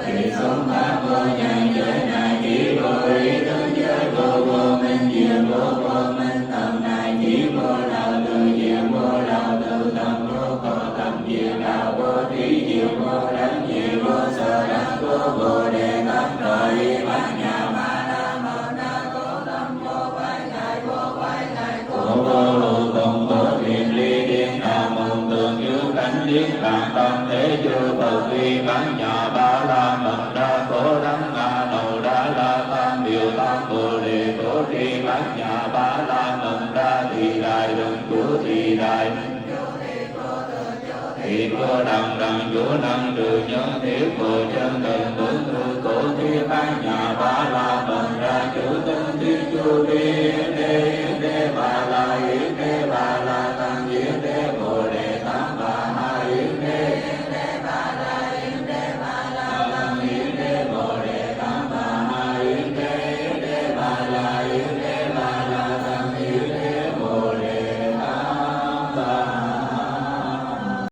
Tỳ xuống pháp vô nhân giới này chỉ vô ý tướng giới vô vô minh diệm vô minh tâm này chỉ vô lậu từ diệm vô lậu từ tâm vô khổ tâm diệm đạo vô trí diệm vô đấng diệm vô sở đắc vô bồ đề tâm rồi bát nhã ma na mâu na cố tâm vô quái ngại cố vô lù công cố thiền ly điên nam môn tương dưới cánh điên càng tâm thế chư Phật vi bán nhà ba la mật đa cố đắng nga đầu đa la tam điều tam bồ đề cố tri bát nhà ba la mật đa thị đại đừng chúa thị đại thị cô đằng đằng chúa năng trừ nhân thiết cô chân thần tướng thư cổ thi bát nhà ba la mật đa chủ tinh thi chu đi đế ba la yến đế ba la tăng yến đế bồ đề tam bà ha yến đế ba la yến đế ba la tăng yến đế bồ đề tam bà ha yến đế ba la yến